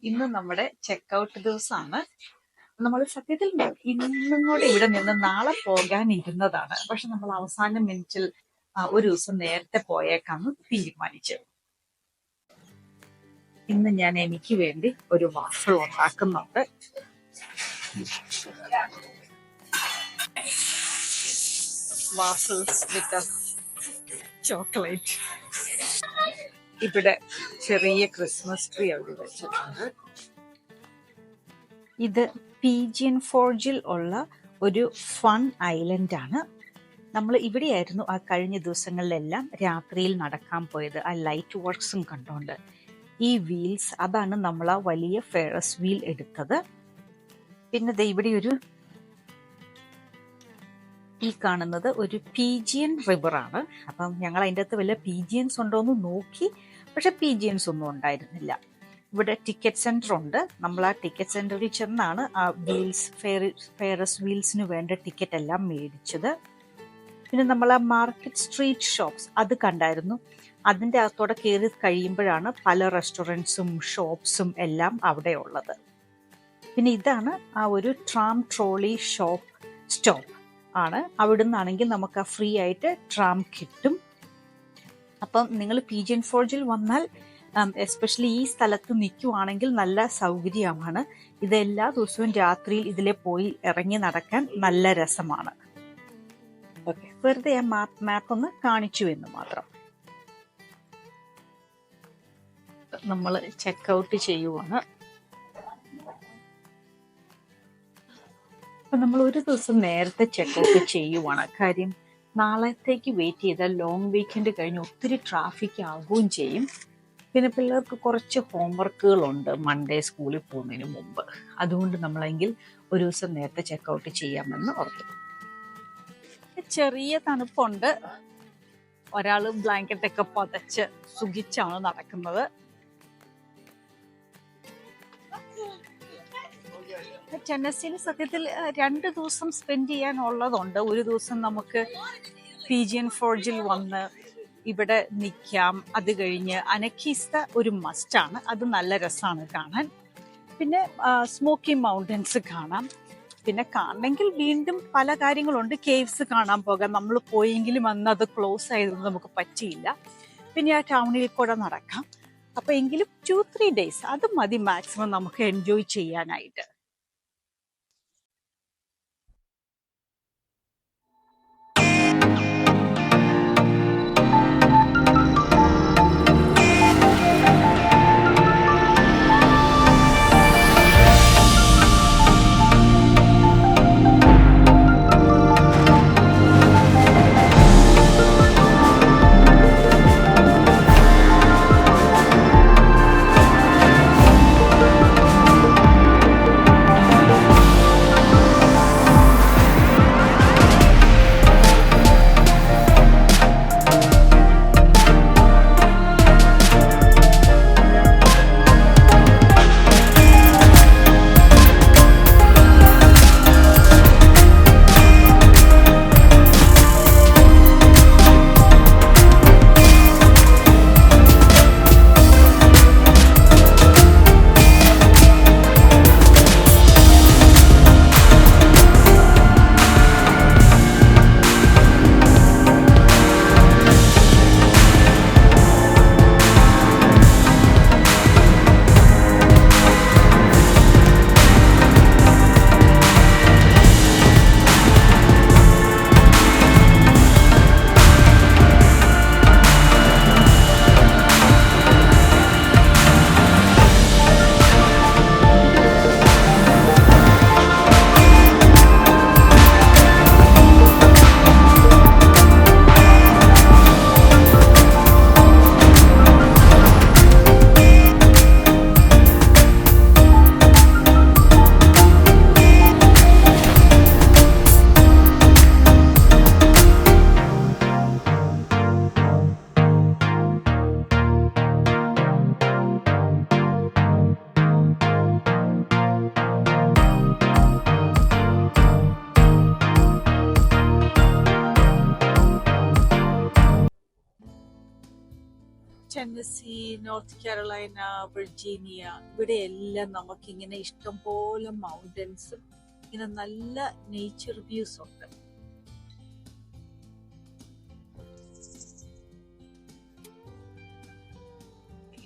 ഇന്ന് നമ്മുടെ ചെക്കൗട്ട് ദിവസമാണ്. നമ്മൾ സത്യത്തിൽ ഇന്നും കൂടെ ഇവിടെ നിന്ന് നാളെ പോകാനിരുന്നതാണ്. പക്ഷെ നമ്മൾ അവസാന മിനിറ്റിൽ ഒരു ദിവസം നേരത്തെ പോയേക്കാന്ന് തീരുമാനിച്ചു. ഇന്ന് ഞാൻ എനിക്ക് വേണ്ടി ഒരു വാഫിൾ ഉണ്ടാക്കുന്നുണ്ട്. വാഫിൾസ് വിത്ത് ചോക്ലേറ്റ്. ഇവിടെ ചെറിയ ക്രിസ്മസ് ട്രീ അവിടെ വെച്ചിട്ടുണ്ട്. ഇത് പീജിയൻ ഫോർജിൽ ഉള്ള ഒരു ഫൺ ഐലൻഡ് ആണ്. നമ്മൾ ഇവിടെയായിരുന്നു ആ കഴിഞ്ഞ ദിവസങ്ങളിലെല്ലാം രാത്രിയിൽ നടക്കാൻ പോയത്, ആ ലൈറ്റ് വർക്ക്സും കണ്ടോണ്ട്. ഈ വീൽസ്, അതാണ് നമ്മൾ ആ വലിയ ഫെറസ് വീൽ എടുത്തത്. പിന്നെ ഇവിടെ ഈ കാണുന്നത് ഒരു പീജിയൻ റിവറാണ്. അപ്പം ഞങ്ങൾ അതിൻ്റെ അകത്ത് വല്ല പീജിയൻസ് ഉണ്ടോ എന്ന് നോക്കി, പക്ഷെ പീജിയൻസ് ഒന്നും ഉണ്ടായിരുന്നില്ല. ഇവിടെ ടിക്കറ്റ് സെന്റർ ഉണ്ട്. നമ്മൾ ആ ടിക്കറ്റ് സെന്ററിൽ ചെന്നാണ് ആ ഫെറസ് വീൽസിന് വേണ്ട ടിക്കറ്റ് എല്ലാം മേടിച്ചത്. പിന്നെ നമ്മൾ ആ മാർക്കറ്റ് സ്ട്രീറ്റ് ഷോപ്സ് അത് കണ്ടായിരുന്നു. അതിൻ്റെ അകത്തോടെ കയറി കഴിയുമ്പോഴാണ് പല റെസ്റ്റോറൻറ്റ്സും ഷോപ്സും എല്ലാം അവിടെ ഉള്ളത്. പിന്നെ ഇതാണ് ആ ഒരു ട്രാം ട്രോളി സ്റ്റോപ്പ് ആണ്. അവിടെ നിന്നാണെങ്കിൽ നമുക്ക് ആ ഫ്രീ ആയിട്ട് ട്രാം കിട്ടും. അപ്പം നിങ്ങൾ പീജിയൻ ഫോർജിൽ വന്നാൽ, എസ്പെഷ്യലി ഈ സ്ഥലത്ത് നിൽക്കുവാണെങ്കിൽ നല്ല സൗകര്യമാണ്. ഇത് എല്ലാ ദിവസവും രാത്രിയിൽ ഇതിലെ പോയി ഇറങ്ങി നടക്കാൻ നല്ല രസമാണ്. ഓക്കെ, വെറുതെ ആ മാപ്പ് ഒന്ന് കാണിച്ചു എന്ന് മാത്രം. നമ്മൾ ചെക്കൗട്ട് ചെയ്യുവാണ്. അപ്പം നമ്മൾ ഒരു ദിവസം നേരത്തെ ചെക്കൗട്ട് ചെയ്യുവാണ്. കാര്യം നാളത്തേക്ക് വെയിറ്റ് ചെയ്താൽ ലോങ് വീക്കെൻഡ് കഴിഞ്ഞ് ഒത്തിരി ട്രാഫിക് ആകുകയും ചെയ്യും. പിന്നെ പിള്ളേർക്ക് കുറച്ച് ഹോംവർക്കുകളുണ്ട് മൺഡേ സ്കൂളിൽ പോകുന്നതിന് മുമ്പ്. അതുകൊണ്ട് നമ്മളെങ്കിൽ ഒരു ദിവസം നേരത്തെ ചെക്കൗട്ട് ചെയ്യാമെന്ന് ഓർത്തു. ചെറിയ തണുപ്പുണ്ട്. ഒരാൾ ബ്ലാങ്കറ്റൊക്കെ പുതച്ച് സുഖിച്ചാണ് നടക്കുന്നത്. ടെന്നസിയിൽ സത്യത്തിൽ 2 ദിവസം സ്പെൻഡ് ചെയ്യാനുള്ളതുണ്ട്. ഒരു ദിവസം നമുക്ക് പീജിയൻ ഫോർജിൽ വന്ന് ഇവിടെ നിൽക്കാം. അത് കഴിഞ്ഞ് അനക്കീസ്ത ഒരു മസ്റ്റാണ്, അത് നല്ല രസമാണ് കാണാൻ. പിന്നെ സ്മോക്കി മൗണ്ടൻസ് കാണാം. പിന്നെ കാണണമെങ്കിൽ വീണ്ടും പല കാര്യങ്ങളുണ്ട്. കേവ്സ് കാണാൻ പോകാം. നമ്മൾ പോയെങ്കിലും അന്ന് അത് ക്ലോസ് ആയതുകൊണ്ട് നമുക്ക് പറ്റിയില്ല. പിന്നെ ആ ടൗണിൽ കൂടെ നടക്കാം. അപ്പം എങ്കിലും 2-3 ഡേയ്സ് അത് മതി മാക്സിമം നമുക്ക് എൻജോയ് ചെയ്യാനായിട്ട്. ടെന്നസി, നോർത്ത് കാരോളൈന, വിർജീനിയ, ഇവിടെയെല്ലാം നമുക്കിങ്ങനെ ഇഷ്ടംപോലെ മൗണ്ടൻസും ഇങ്ങനെ നല്ല നേച്ചർ വ്യൂസ് ഉണ്ട്.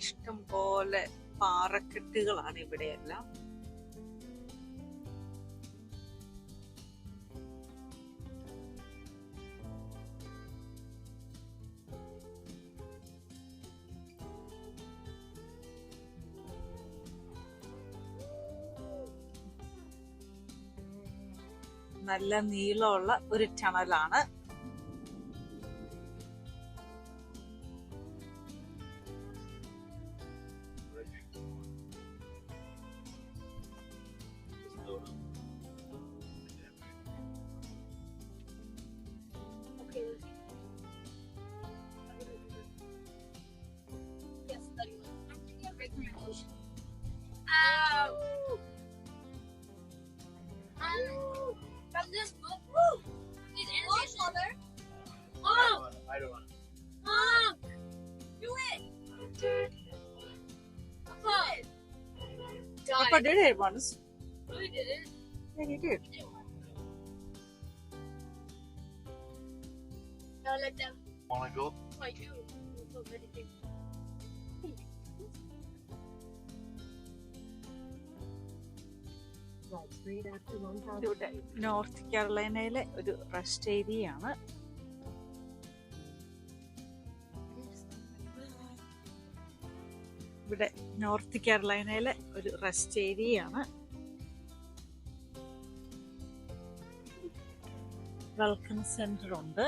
ഇഷ്ടംപോലെ പാറക്കെട്ടുകളാണ് ഇവിടെയെല്ലാം. നല്ല നീളമുള്ള ഒരു ടണലാണ്. From this book. Woo! These animations. Mother. Mom. I don't want to. Mom. Do it. Mom. Papa did it once. Really did it. Yeah, he did. No, let them. Want to go? I do. So many things. ഇവിടെ north കാരോളൈനയിലെ ഒരു rest ഏരിയയാണ്. ഇവിടെ north കാരോളൈനയിലെ ഒരു rest ഏരിയയാണ്. Welcome centre ഉണ്ട്.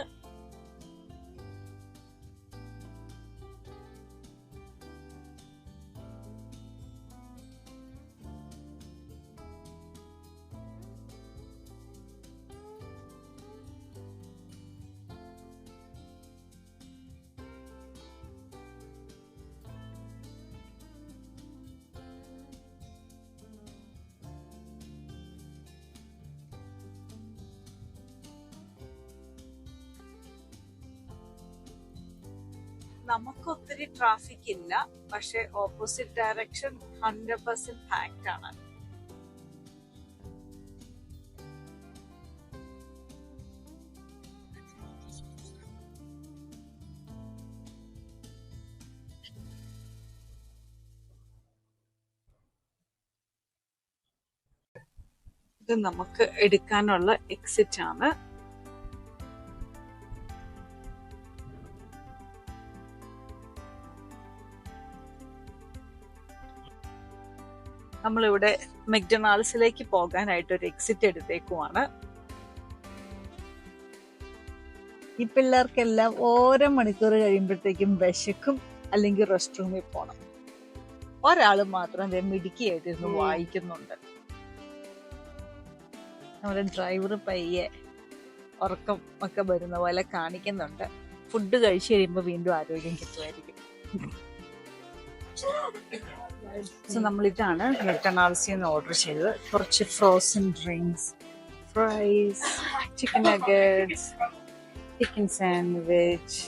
നമുക്ക് ഒത്തിരി traffic ഇല്ല, പക്ഷെ ഓപ്പോസിറ്റ് ഡയറക്ഷൻ 100% പാക്ഡ് ആണ്. ഇത് നമുക്ക് എടുക്കാനുള്ള എക്സിറ്റ് ആണ്. നമ്മളിവിടെ മെക്ഡൊണാൾഡ്സിലേക്ക് പോകാനായിട്ട് ഒരു എക്സിറ്റ് എടുത്തേക്കുവാണ്. ഈ പിള്ളേർക്കെല്ലാം ഓരോ മണിക്കൂർ കഴിയുമ്പോഴത്തേക്കും വിശക്കും, അല്ലെങ്കിൽ റെസ്റ്റ് റൂമിൽ പോകണം. ഒരാള് മാത്രം മിടുക്കിയായിട്ടിരുന്ന് വായിക്കുന്നുണ്ട്. നമ്മുടെ ഡ്രൈവർ പയ്യെ ഉറക്കം ഒക്കെ വരുന്ന പോലെ കാണിക്കുന്നുണ്ട്. ഫുഡ് കഴിച്ചു കഴിയുമ്പോൾ വീണ്ടും ആരോഗ്യം കിട്ടുമായിരിക്കും. സോ നമ്മളിതാണ് മെക്ഡൊണാൾഡ്സിൽ നിന്ന് ഓർഡർ ചെയ്തത്. കുറച്ച് frozen drinks, fries, chicken nuggets, chicken sandwich,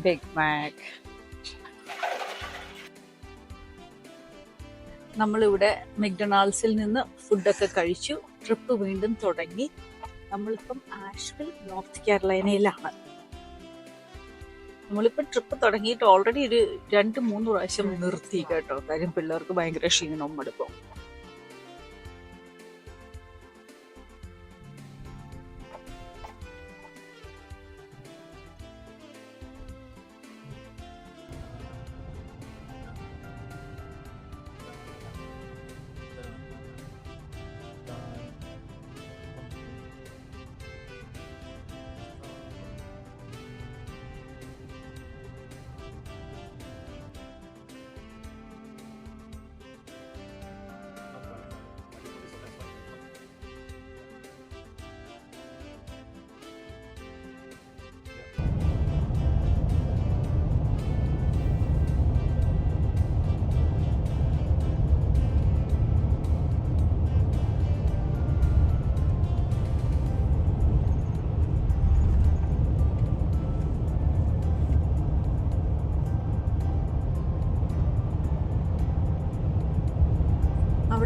Big Mac. നമ്മളിവിടെ മെക്ഡൊണാൾഡ്സിൽ നിന്ന് ഫുഡൊക്കെ കഴിച്ചു. ട്രിപ്പ് വീണ്ടും തുടങ്ങി. നമ്മളിപ്പം ആഷ്വിൽ, നോർത്ത് കാരോളൈനയിലാണ്. നമ്മളിപ്പോൾ ട്രിപ്പ് തുടങ്ങിയിട്ട് ഓൾറെഡി ഒരു 2-3 പ്രാവശ്യം നിർത്തി കേട്ടോ. കാര്യം പിള്ളേർക്ക് ഭയങ്കര ക്ഷീണവും മടുക്കും.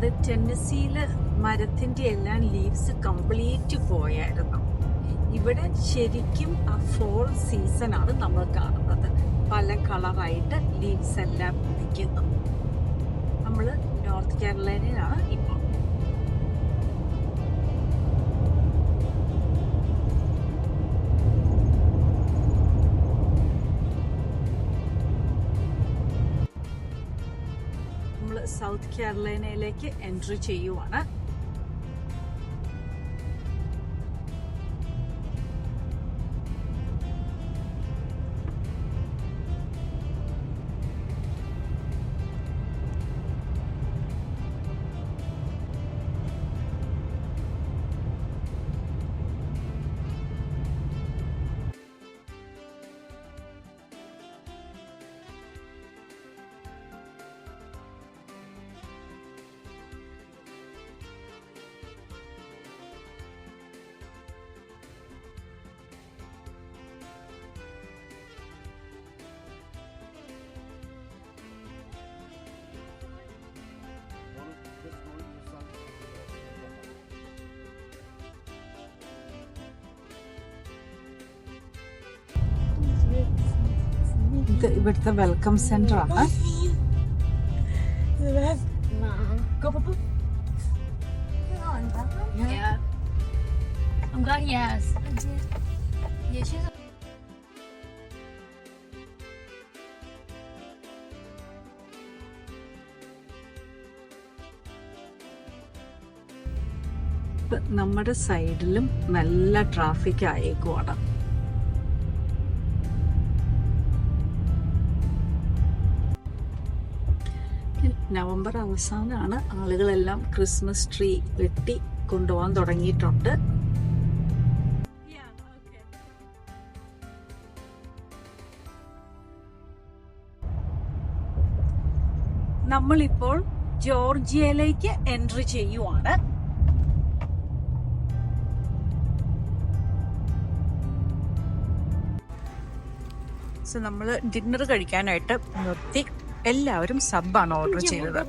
അവിടെ ടെന്നസിയില് മരത്തിന്റെ എല്ലാം ലീവ്സ് കംപ്ലീറ്റ് പോയായിരുന്നു. ഇവിടെ ശരിക്കും ആ ഫോൾ സീസൺ ആണ് നമ്മൾ കാണുന്നത്. പല കളറായിട്ട് ലീവ്സ് എല്ലാം നിൽക്കുന്നു. നമ്മൾ നോർത്ത് കാരോലൈനയിലാണ് ഇപ്പോൾ. നമ്മൾ സൗത്ത് കാരോലൈനയിലേക്ക് എൻട്രി ചെയ്യുവാണ്. ഇത് ഇവിടുത്തെ വെൽക്കം സെന്റർ ആണ്. Yeah. I'm glad he has. Yeah, she's a നമ്മുടെ സൈഡിലും നല്ല ട്രാഫിക് ആയേക്കുവാണ്. നവംബർ അവസാനമാണ്. ആളുകളെല്ലാം ക്രിസ്മസ് ട്രീ വെട്ടി കൊണ്ടുപോകാൻ തുടങ്ങിയിട്ടുണ്ട്. നമ്മളിപ്പോൾ ജോർജിയയിലേക്ക് എൻട്രി ചെയ്യുവാണ്. സോ നമ്മൾ ഡിന്നർ കഴിക്കാനായിട്ട് നിർത്തി. എല്ലാവരും സബ്ബാണ് ഓർഡർ ചെയ്തത്.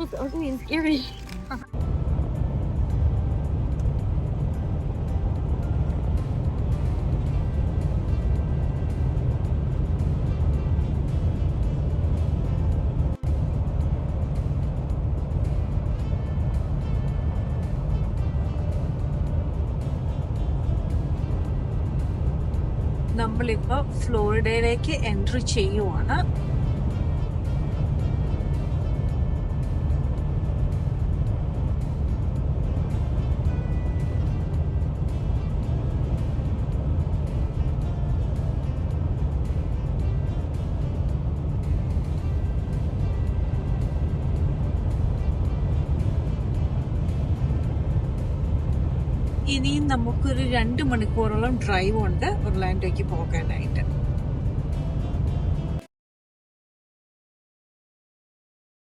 നമ്മളിപ്പോ ഫ്ലോറിഡയിലേക്ക് എൻട്രി ചെയ്യുവാണ്. ഇനിയും നമുക്കൊരു 2 മണിക്കൂറോളം ഡ്രൈവ് ഉണ്ട് ഒർലാൻഡോയ്ക്ക് പോകാനായിട്ട്.